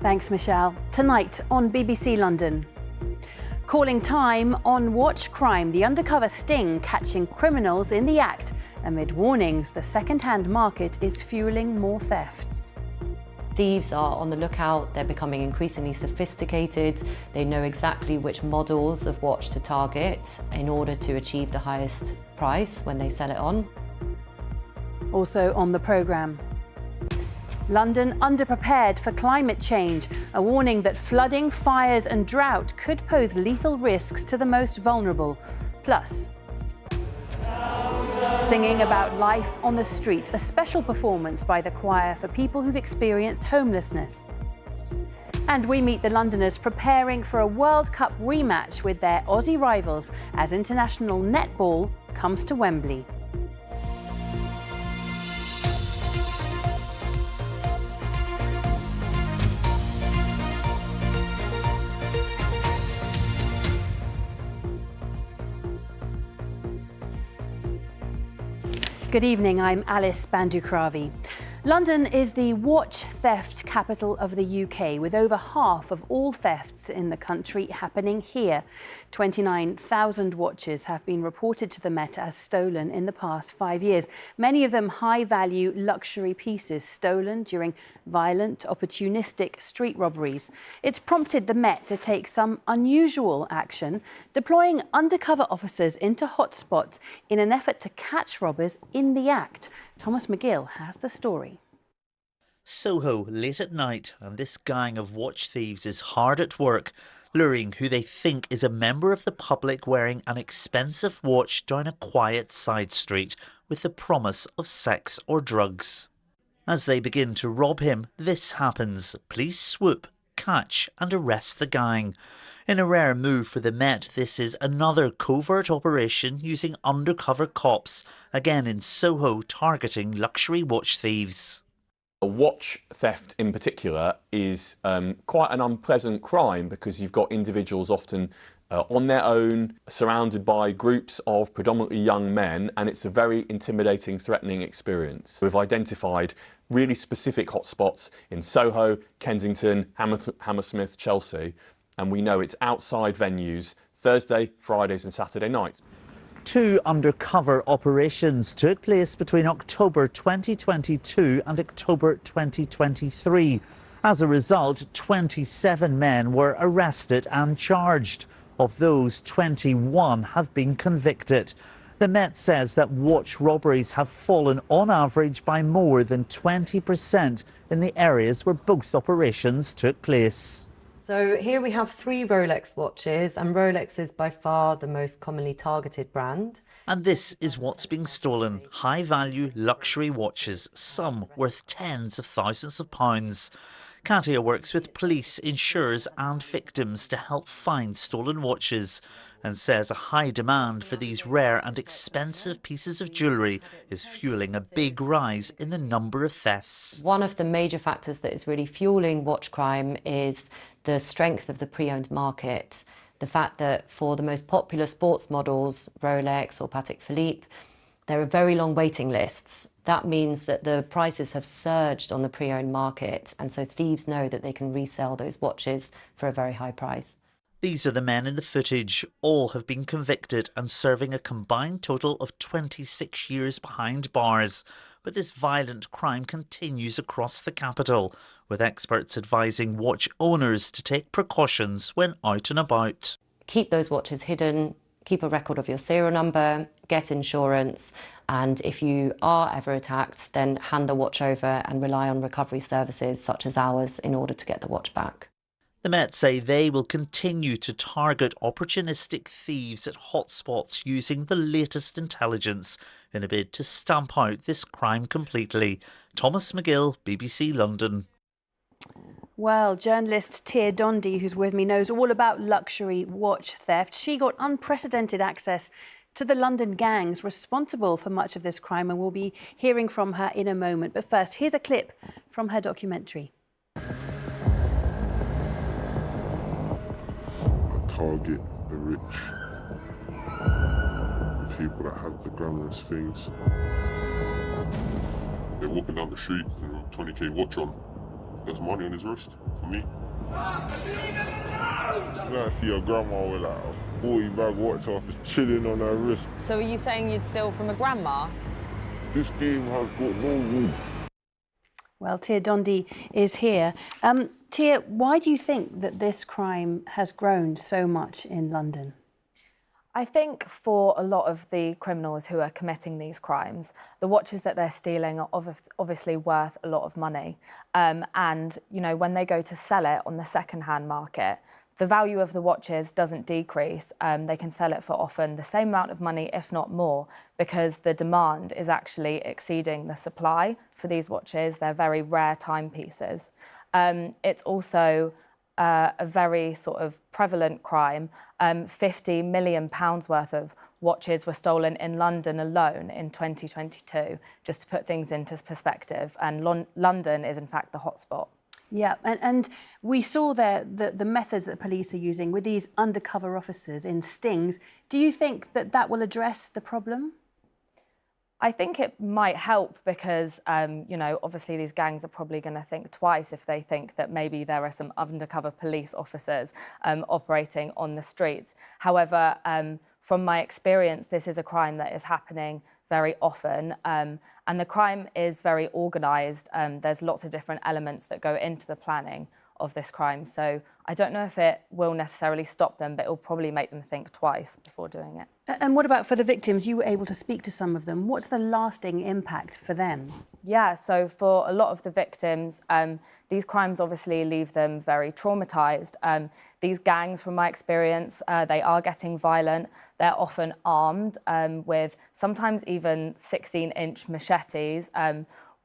Thanks, Michelle. Tonight on BBC London. Calling time on watch crime, the undercover sting catching criminals in the act. Amid warnings, the second-hand market is fueling more thefts. Thieves are on the lookout, they're becoming increasingly sophisticated, they know exactly which models of watch to target in order to achieve the highest price when they sell it on. Also on the programme. London underprepared for climate change, a warning that flooding, fires and drought could pose lethal risks to the most vulnerable. Plus, singing about life on the streets, a special performance by the choir for people who've experienced homelessness. And we meet the Londoners preparing for a World Cup rematch with their Aussie rivals as international netball comes to Wembley. Good evening, I'm Alice Bandukravi. London is the watch theft capital of the UK, with over half of all thefts in the country happening here. 29,000 watches have been reported to the Met as stolen in the past 5 years, many of them high-value luxury pieces stolen during violent, opportunistic street robberies. It's prompted the Met to take some unusual action, deploying undercover officers into hotspots in an effort to catch robbers in the act. Thomas McGill has the story. Soho, late at night, and this gang of watch thieves is hard at work, luring who they think is a member of the public wearing an expensive watch down a quiet side street with the promise of sex or drugs. As they begin to rob him, this happens. Police swoop, catch and arrest the gang. In a rare move for the Met, this is another covert operation using undercover cops, again in Soho, targeting luxury watch thieves. A watch theft in particular is quite an unpleasant crime because you've got individuals often on their own, surrounded by groups of predominantly young men, and it's a very intimidating, threatening experience. We've identified really specific hotspots in Soho, Kensington, Hammersmith, Chelsea, and we know it's outside venues Thursday, Fridays and Saturday nights. 2 undercover operations took place between October 2022 and October 2023. As a result, 27 men were arrested and charged. Of those, 21 have been convicted. The Met says that watch robberies have fallen on average by more than 20% in the areas where both operations took place. So here we have 3 Rolex watches, and Rolex is by far the most commonly targeted brand. And this is what's being stolen. High-value luxury watches, some worth tens of thousands of pounds. Katia works with police, insurers and victims to help find stolen watches, and says a high demand for these rare and expensive pieces of jewellery is fueling a big rise in the number of thefts. One of the major factors that is really fueling watch crime is the strength of the pre-owned market. The fact that for the most popular sports models, Rolex or Patek Philippe, there are very long waiting lists. That means that the prices have surged on the pre-owned market, and so thieves know that they can resell those watches for a very high price. These are the men in the footage. All have been convicted and serving a combined total of 26 years behind bars. But this violent crime continues across the capital, with experts advising watch owners to take precautions when out and about. Keep those watches hidden, keep a record of your serial number, get insurance, and if you are ever attacked, then hand the watch over and rely on recovery services such as ours in order to get the watch back. The Met say they will continue to target opportunistic thieves at hotspots using the latest intelligence in a bid to stamp out this crime completely. Thomas McGill, BBC London. Well, journalist Tia Dondi, who's with me, knows all about luxury watch theft. She got unprecedented access to the London gangs responsible for much of this crime, and we'll be hearing from her in a moment. But first, here's a clip from her documentary. Target the rich, the people that have the glamorous things. They're walking down the street with a 20k watch on, There's money on his wrist, for me. You don't see your grandma with like a 40-bag watch off, just chilling on her wrist. So are you saying you'd steal from a grandma? This game has got no rules. Well, Tia Dondi is here. Tia, why do you think that this crime has grown so much in London? I think for a lot of the criminals who are committing these crimes, the watches that they're stealing are obviously worth a lot of money. And, you know, when they go to sell it on the second-hand market, the value of the watches doesn't decrease. They can sell it for often the same amount of money, if not more, because the demand is actually exceeding the supply for these watches. They're very rare timepieces. It's also a very sort of prevalent crime. £50 million worth of watches were stolen in London alone in 2022, just to put things into perspective. And London is, in fact, the hotspot. Yeah, and we saw there the methods that police are using with these undercover officers in stings. Do you think that that will address the problem? I think it might help because, you know, obviously these gangs are probably going to think twice if they think that maybe there are some undercover police officers operating on the streets. However, from my experience, this is a crime that is happening very often, and the crime is very organised. There's lots of different elements that go into the planning of this crime. So I don't know if it will necessarily stop them, but it will probably make them think twice before doing it. And what about for the victims? You were able to speak to some of them. What's the lasting impact for them? Yeah, so for a lot of the victims, these crimes obviously leave them very traumatised. These gangs, from my experience, they are getting violent. They're often armed with sometimes even 16-inch machetes.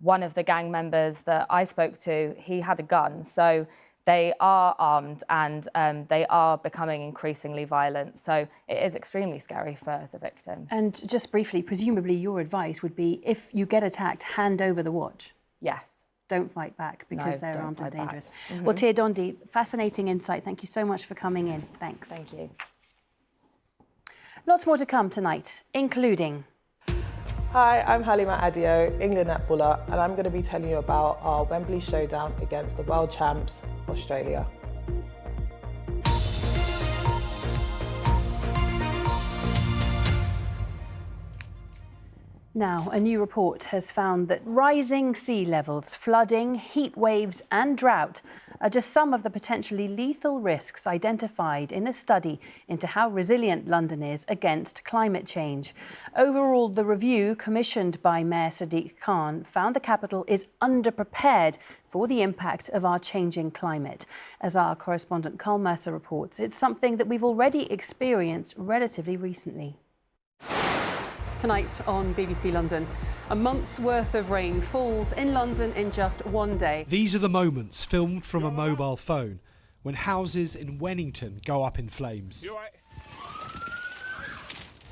One of the gang members that I spoke to, he had a gun. So they are armed and they are becoming increasingly violent. So it is extremely scary for the victims. And just briefly, presumably your advice would be if you get attacked, hand over the watch. Yes. Don't fight back because No, they're don't armed and fight back. dangerous. Well, Tia Dondi, fascinating insight. Thank you so much for coming in. Thanks. Thank you. Lots more to come tonight, including... Hi, I'm Halima Adio, England netballer, and I'm going to be telling you about our Wembley showdown against the world champs, Australia. Now, a new report has found that rising sea levels, flooding, heat waves and drought are just some of the potentially lethal risks identified in a study into how resilient London is against climate change. Overall, the review commissioned by Mayor Sadiq Khan found the capital is underprepared for the impact of our changing climate. As our correspondent Carl Mercer reports, it's something that we've already experienced relatively recently. Tonight on BBC London, a month's worth of rain falls in London in just one day. These are the moments filmed from a mobile phone when houses in Wennington go up in flames.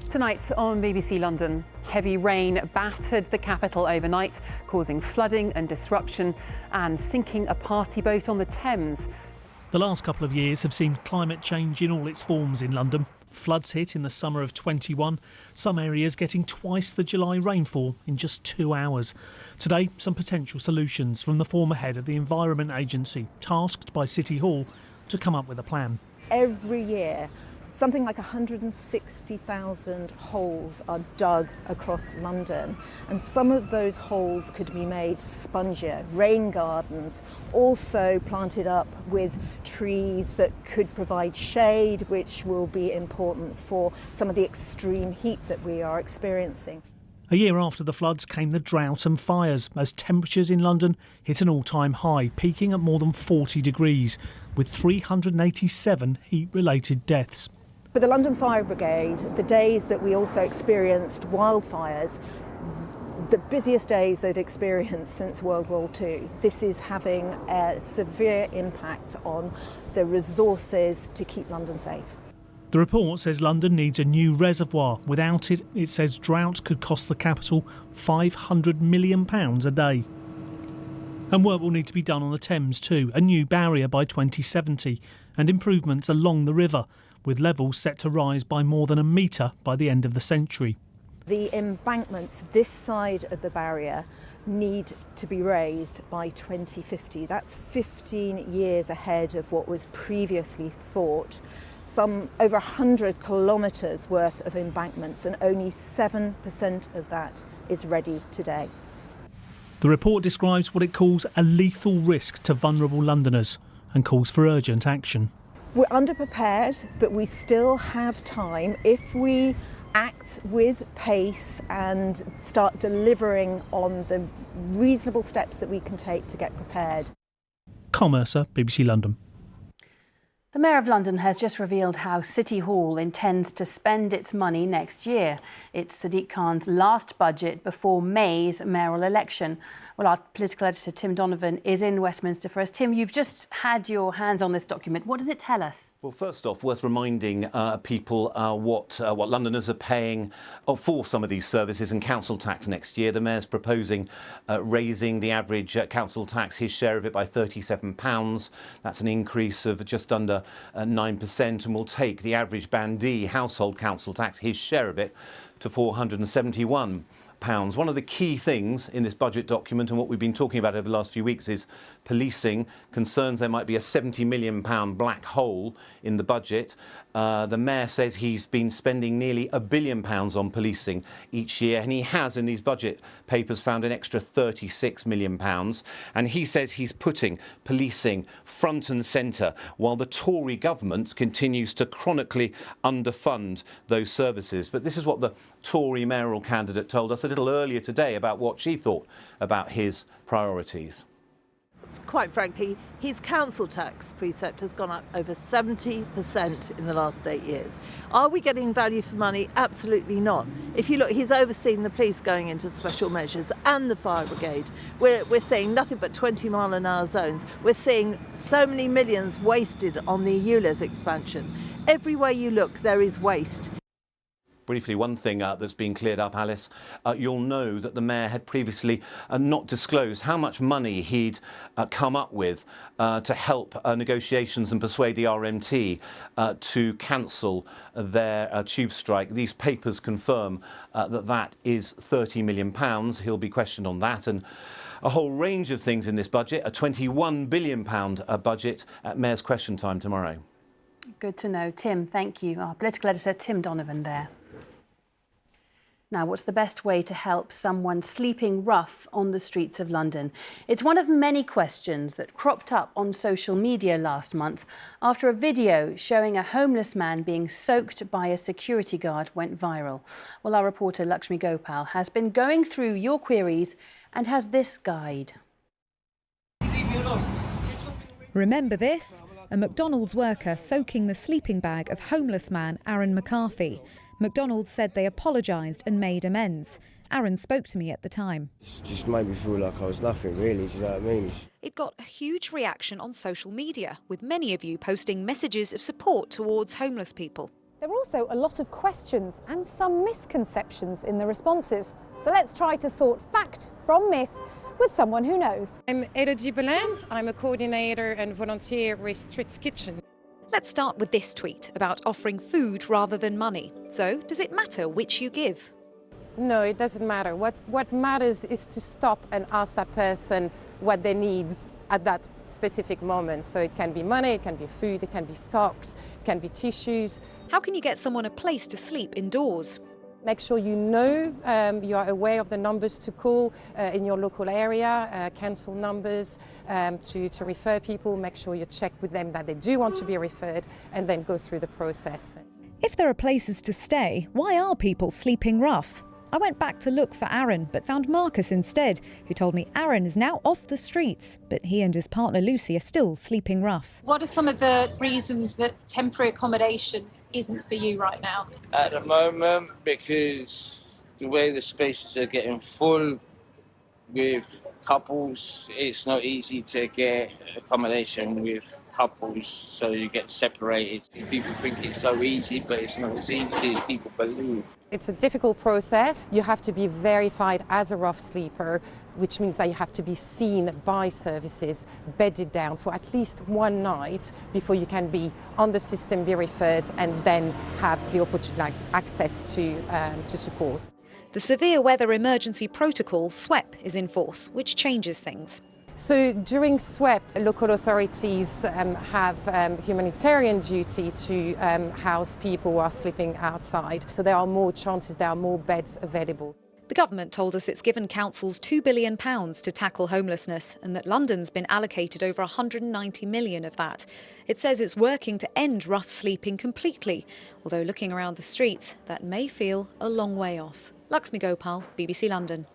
Tonight on BBC London, heavy rain battered the capital overnight, causing flooding and disruption and sinking a party boat on the Thames. The last couple of years have seen climate change in all its forms in London. Floods hit in the summer of 21, some areas getting twice the July rainfall in just 2 hours. Today, some potential solutions from the former head of the Environment Agency, tasked by City Hall to come up with a plan. Every year, something like 160,000 holes are dug across London, and some of those holes could be made spongier, rain gardens, also planted up with trees that could provide shade, which will be important for some of the extreme heat that we are experiencing. A year after the floods came the drought and fires, as temperatures in London hit an all-time high, peaking at more than 40 degrees, with 387 heat-related deaths. For the London Fire Brigade, the days that we also experienced wildfires, the busiest days they'd experienced since World War II. This is having a severe impact on the resources to keep London safe. The report says London needs a new reservoir. Without it, it says drought could cost the capital £500 million a day. And work will need to be done on the Thames too, a new barrier by 2070 and improvements along the river, with levels set to rise by more than a metre by the end of the century. The embankments this side of the barrier need to be raised by 2050. That's 15 years ahead of what was previously thought. Some over 100 kilometres worth of embankments, and only 7% of that is ready today. The report describes what it calls a lethal risk to vulnerable Londoners and calls for urgent action. We're underprepared, but we still have time if we act with pace and start delivering on the reasonable steps that we can take to get prepared. Carl Mercer, BBC London. The Mayor of London has just revealed how City Hall intends to spend its money next year. It's Sadiq Khan's last budget before May's mayoral election. Well, our political editor Tim Donovan is in Westminster for us. Tim, you've just had your hands on this document. What does it tell us? Well, first off, worth reminding people what Londoners are paying for some of these services and council tax next year. The Mayor's proposing raising the average council tax, his share of it, by £37. That's an increase of just under 9%, and will take the average Bandee household council tax, his share of it, to £471. One of the key things in this budget document, and what we've been talking about over the last few weeks, is policing. Concerns there might be a £70 million black hole in the budget. The Mayor says he's been spending nearly £1 billion on policing each year, and he has, in these budget papers, found an extra £36 million. And he says he's putting policing front and centre, while the Tory government continues to chronically underfund those services. But this is what the Tory mayoral candidate told us a little earlier today about what she thought about his priorities. Quite frankly, his council tax precept has gone up over 70% in the last 8 years. Are we getting value for money? Absolutely not. If you look, he's overseen the police going into special measures and the fire brigade. We're seeing nothing but 20-mile-an-hour zones. We're seeing so many millions wasted on the ULEZ expansion. Everywhere you look, there is waste. Briefly, one thing that's been cleared up, Alice, you'll know that the Mayor had previously not disclosed how much money he'd come up with to help negotiations and persuade the RMT to cancel their tube strike. These papers confirm that is £30 million. He'll be questioned on that, and a whole range of things in this budget, a £21 billion budget at Mayor's Question Time tomorrow. Good to know. Tim, thank you. Our political editor, Tim Donovan there. Now, what's the best way to help someone sleeping rough on the streets of London? It's one of many questions that cropped up on social media last month after a video showing a homeless man being soaked by a security guard went viral. Well, our reporter Lakshmi Gopal has been going through your queries and has this guide. Remember this? A McDonald's worker soaking the sleeping bag of homeless man Aaron McCarthy. McDonald's said they apologised and made amends. Aaron spoke to me at the time. It just made me feel like I was nothing, really, do you know what I mean? It got a huge reaction on social media, with many of you posting messages of support towards homeless people. There were also a lot of questions and some misconceptions in the responses. So let's try to sort fact from myth with someone who knows. I'm Elodie Beland. I'm a coordinator and volunteer with Streets Kitchen. Let's start with this tweet about offering food rather than money. So, does it matter which you give? No, it doesn't matter. What matters is to stop and ask that person what they need at that specific moment. So it can be money, it can be food, it can be socks, it can be tissues. How can you get someone a place to sleep indoors? Make sure you know you are aware of the numbers to call in your local area, cancel numbers to refer people. Make sure you check with them that they do want to be referred, and then go through the process. If there are places to stay, why are people sleeping rough? I went back to look for Aaron, but found Marcus instead, who told me Aaron is now off the streets, but he and his partner Lucy are still sleeping rough. What are some of the reasons that temporary accommodation isn't for you right now? At the moment, because the way the spaces are getting full with couples, it's not easy to get accommodation with couples, so you get separated. People think it's so easy, but it's not as easy as people believe. It's a difficult process. You have to be verified as a rough sleeper, which means that you have to be seen by services, bedded down for at least one night before you can be on the system, be referred, and then have the opportunity, like access to support. The severe weather emergency protocol, SWEP, is in force, which changes things. So during SWEP, local authorities have humanitarian duty to house people who are sleeping outside. So there are more chances, there are more beds available. The government told us it's given councils £2 billion to tackle homelessness and that London's been allocated over 190 million of that. It says it's working to end rough sleeping completely, although looking around the streets, that may feel a long way off. Lakshmi Gopal, BBC London.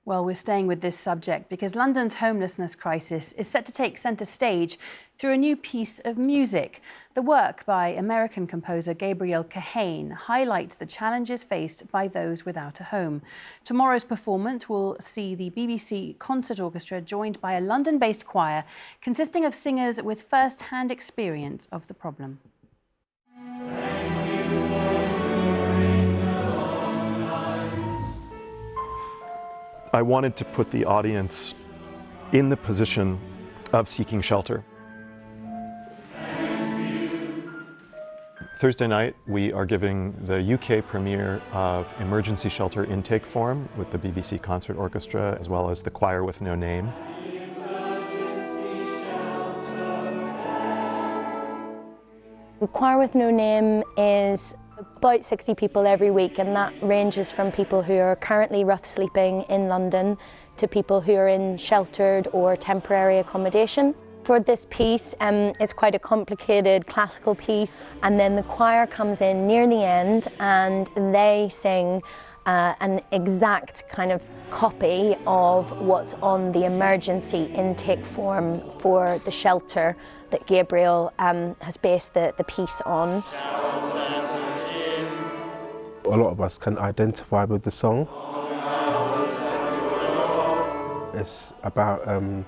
Well, we're staying with this subject because London's homelessness crisis is set to take centre stage through a new piece of music. The work by American composer Gabriel Kahane highlights the challenges faced by those without a home. Tomorrow's performance will see the BBC Concert Orchestra joined by a London-based choir consisting of singers with first-hand experience of the problem. I wanted to put the audience in the position of seeking shelter. Thursday night, we are giving the UK premiere of Emergency Shelter Intake Form with the BBC Concert Orchestra, as well as the Choir with No Name. The Choir with No Name is about 60 people every week, and that ranges from people who are currently rough sleeping in London to people who are in sheltered or temporary accommodation. For this piece, it's quite a complicated classical piece, and then the choir comes in near the end and they sing an exact kind of copy of what's on the emergency intake form for the shelter that Gabriel has based the piece on. A lot of us can identify with the song. It's about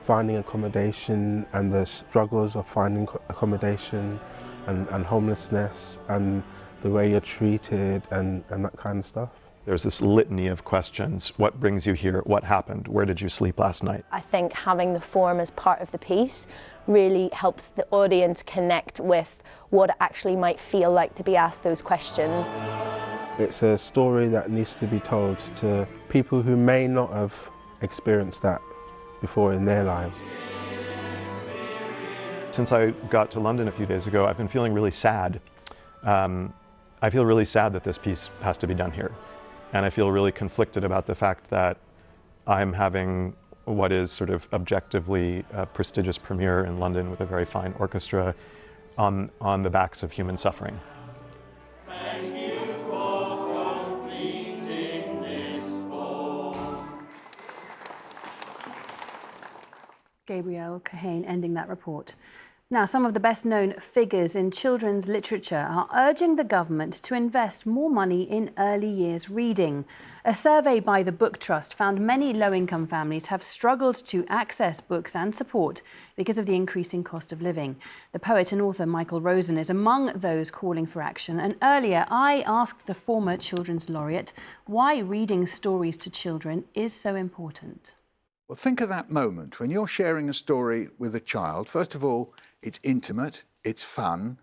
finding accommodation and the struggles of finding accommodation and homelessness and the way you're treated and that kind of stuff. There's this litany of questions. What brings you here? What happened? Where did you sleep last night? I think having the form as part of the piece really helps the audience connect with what it actually might feel like to be asked those questions. It's a story that needs to be told to people who may not have experienced that before in their lives. Since I got to London a few days ago, I've been feeling really sad. I feel really sad that this piece has to be done here. And I feel really conflicted about the fact that I'm having what is sort of objectively a prestigious premiere in London with a very fine orchestra on the backs of human suffering. Gabriel Kahane ending that report. Now, some of the best-known figures in children's literature are urging the government to invest more money in early years reading. A survey by the Book Trust found many low-income families have struggled to access books and support because of the increasing cost of living. The poet and author Michael Rosen is among those calling for action. And earlier, I asked the former Children's Laureate why reading stories to children is so important. Well, think of that moment when you're sharing a story with a child. First of all, it's intimate, it's fun,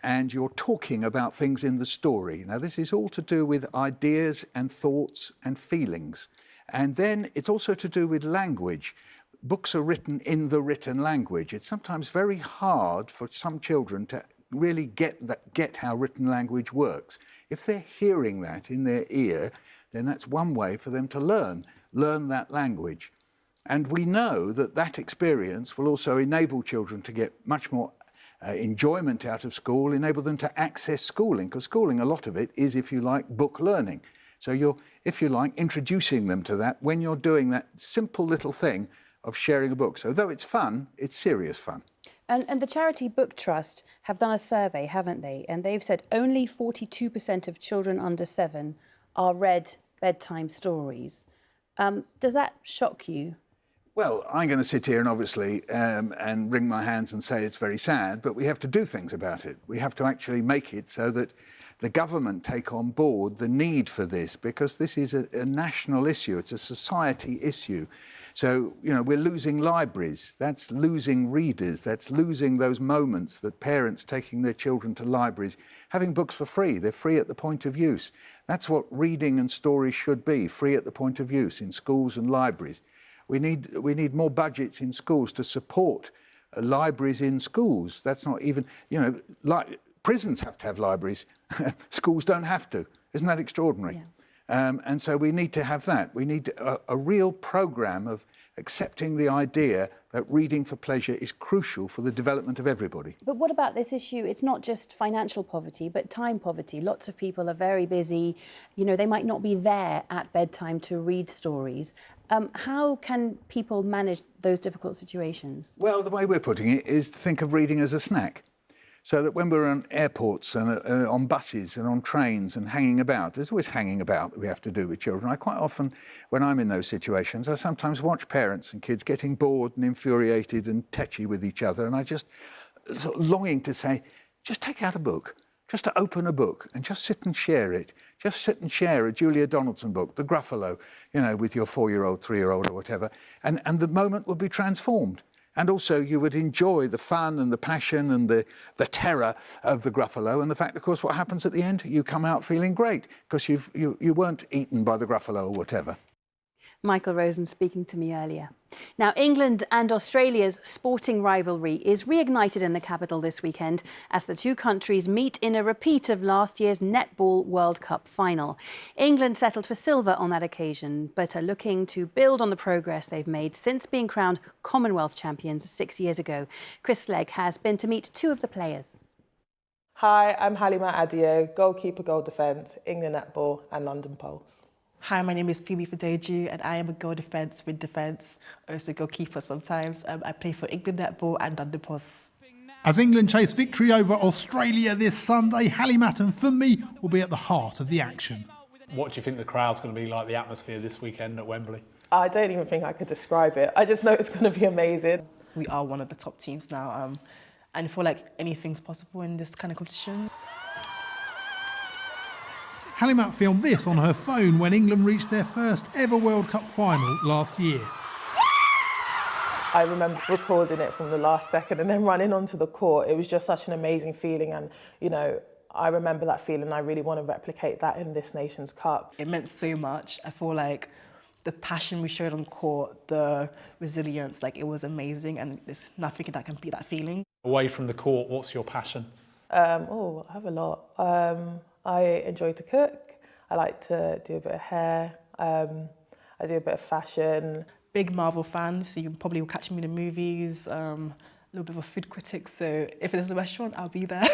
and you're talking about things in the story. Now, this is all to do with ideas and thoughts and feelings. And then it's also to do with language. Books are written in the written language. It's sometimes very hard for some children to really get how written language works. If they're hearing that in their ear, then that's one way for them to learn that language. And we know that that experience will also enable children to get much more enjoyment out of school, enable them to access schooling, because schooling, a lot of it is, if you like, book learning. So you're, if you like, introducing them to that when you're doing that simple little thing of sharing a book. So though it's fun, it's serious fun. And the charity Book Trust have done a survey, haven't they? And they've said only 42% of children under 7 are read bedtime stories. Does that shock you? Well, I'm going to sit here and obviously and wring my hands and say it's very sad, but we have to do things about it. We have to actually make it so that the government take on board the need for this, because this is a national issue. It's a society issue. So, you know, we're losing libraries. That's losing readers. That's losing those moments that parents taking their children to libraries, having books for free. They're free at the point of use. That's what reading and stories should be, free at the point of use in schools and libraries. We need more budgets in schools to support libraries in schools. That's not even, you know, like prisons have to have libraries. Schools don't have to. Isn't that extraordinary? Yeah. And so we need to have that. We need a real programme of accepting the idea that reading for pleasure is crucial for the development of everybody. But what about this issue? It's not just financial poverty, but time poverty. Lots of people are very busy. You know, they might not be there at bedtime to read stories. How can people manage those difficult situations? Well, the way we're putting it is to think of reading as a snack. So that when we're on airports and on buses and on trains and hanging about, there's always hanging about that we have to do with children. I quite often, when I'm in those situations, I sometimes watch parents and kids getting bored and infuriated and tetchy with each other, and I just sort of longing to say, just take out a book, just to open a book and just sit and share it. Just sit and share a Julia Donaldson book, The Gruffalo, you know, with your 4-year-old, 3-year-old or whatever, and the moment would be transformed. And also you would enjoy the fun and the passion and the terror of the Gruffalo, and the fact, of course, what happens at the end, you come out feeling great because you weren't eaten by the Gruffalo or whatever. Michael Rosen speaking to me earlier. Now, England and Australia's sporting rivalry is reignited in the capital this weekend as the two countries meet in a repeat of last year's Netball World Cup final. England settled for silver on that occasion, but are looking to build on the progress they've made since being crowned Commonwealth champions 6 years ago. Chris Legg has been to meet two of the players. Hi, I'm Halima Adio, goalkeeper, goal defence, England Netball and London Pulse. Hi, my name is Phoebe Fadeju and I am a goal defence, mid defence, also goalkeeper sometimes. I play for England Netball and London Pulse. As England chase victory over Australia this Sunday, Halimat and Funmi will be at the heart of the action. What do you think the crowd's going to be like, the atmosphere this weekend at Wembley? I don't even think I could describe it. I just know it's going to be amazing. We are one of the top teams now and I feel like anything's possible in this kind of competition. Halimat filmed this on her phone when England reached their first ever World Cup final last year. I remember recording it from the last second and then running onto the court. It was just such an amazing feeling, and you know, I remember that feeling. I really want to replicate that in this Nations Cup. It meant so much. I feel like the passion we showed on court, the resilience, like it was amazing, and there's nothing that can beat that feeling. Away from the court, what's your passion? I have a lot. I enjoy to cook. I like to do a bit of hair. I do a bit of fashion. Big Marvel fan, so you probably will catch me in the movies. A little bit of a food critic, so if there's a restaurant, I'll be there.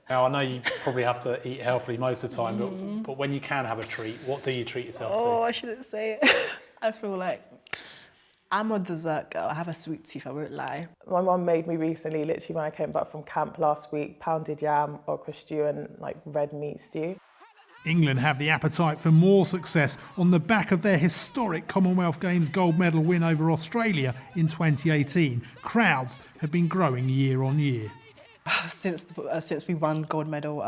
Now, I know you probably have to eat healthily most of the time, but when you can have a treat, what do you treat yourself to? Oh, I shouldn't say it. I feel like I'm a dessert girl. I have a sweet tooth, I won't lie. My mum made me recently, literally when I came back from camp last week, pounded yam, okra stew and like red meat stew. England have the appetite for more success on the back of their historic Commonwealth Games gold medal win over Australia in 2018. Crowds have been growing year on year. Since we won gold medal,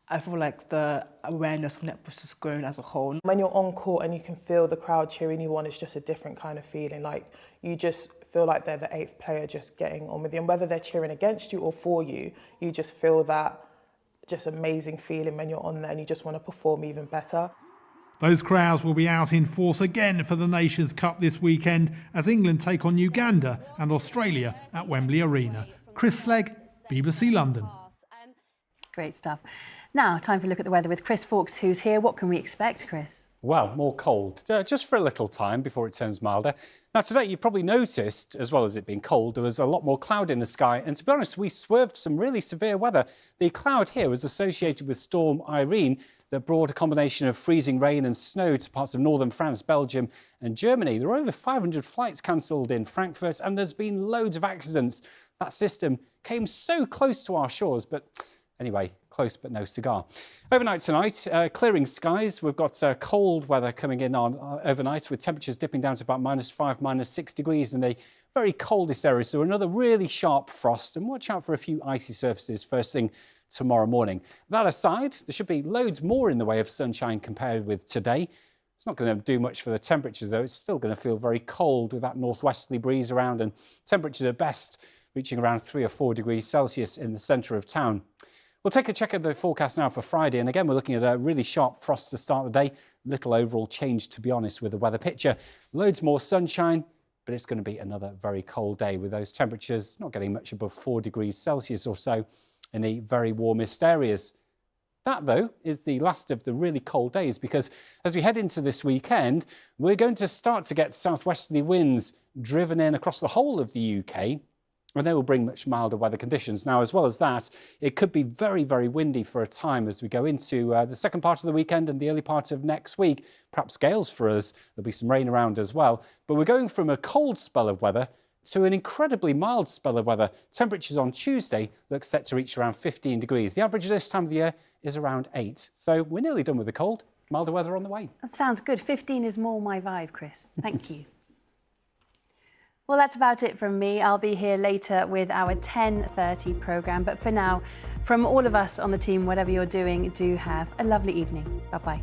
I feel like the awareness of netball has just grown as a whole. When you're on court and you can feel the crowd cheering you on, it's just a different kind of feeling. Like you just feel like they're the 8th player just getting on with you. And whether they're cheering against you or for you, you just feel that just amazing feeling when you're on there and you just want to perform even better. Those crowds will be out in force again for the Nations Cup this weekend as England take on Uganda and Australia at Wembley Arena. Chris Legg, BBC London. Great stuff. Now, time for a look at the weather with Chris Fawkes, who's here. What can we expect, Chris? Well, more cold, just for a little time before it turns milder. Now, today, you've probably noticed, as well as it being cold, there was a lot more cloud in the sky. And to be honest, we swerved some really severe weather. The cloud here was associated with Storm Irene that brought a combination of freezing rain and snow to parts of northern France, Belgium and Germany. There were over 500 flights cancelled in Frankfurt and there's been loads of accidents. That system came so close to our shores, but anyway, close but no cigar. Overnight tonight, clearing skies. We've got cold weather coming in on overnight with temperatures dipping down to about -5, -6 degrees in the very coldest areas. So another really sharp frost, and watch out for a few icy surfaces first thing tomorrow morning. That aside, there should be loads more in the way of sunshine compared with today. It's not going to do much for the temperatures, though. It's still going to feel very cold with that northwesterly breeze around, and temperatures at best reaching around 3 or 4 degrees Celsius in the centre of town. We'll take a check at the forecast now for Friday, and again we're looking at a really sharp frost to start the day. Little overall change, to be honest, with the weather picture. Loads more sunshine, but it's going to be another very cold day with those temperatures not getting much above 4 degrees Celsius or so in the very warmest areas. That, though, is the last of the really cold days, because as we head into this weekend, we're going to start to get southwesterly winds driven in across the whole of the UK, and they will bring much milder weather conditions. Now, as well as that, it could be very, very windy for a time as we go into the second part of the weekend and the early part of next week. Perhaps gales for us. There'll be some rain around as well. But we're going from a cold spell of weather to an incredibly mild spell of weather. Temperatures on Tuesday look set to reach around 15 degrees. The average this time of the year is around 8. So we're nearly done with the cold. Milder weather on the way. That sounds good. 15 is more my vibe, Chris. Thank you. Well, that's about it from me. I'll be here later with our 10:30 programme. But for now, from all of us on the team, whatever you're doing, do have a lovely evening. Bye-bye.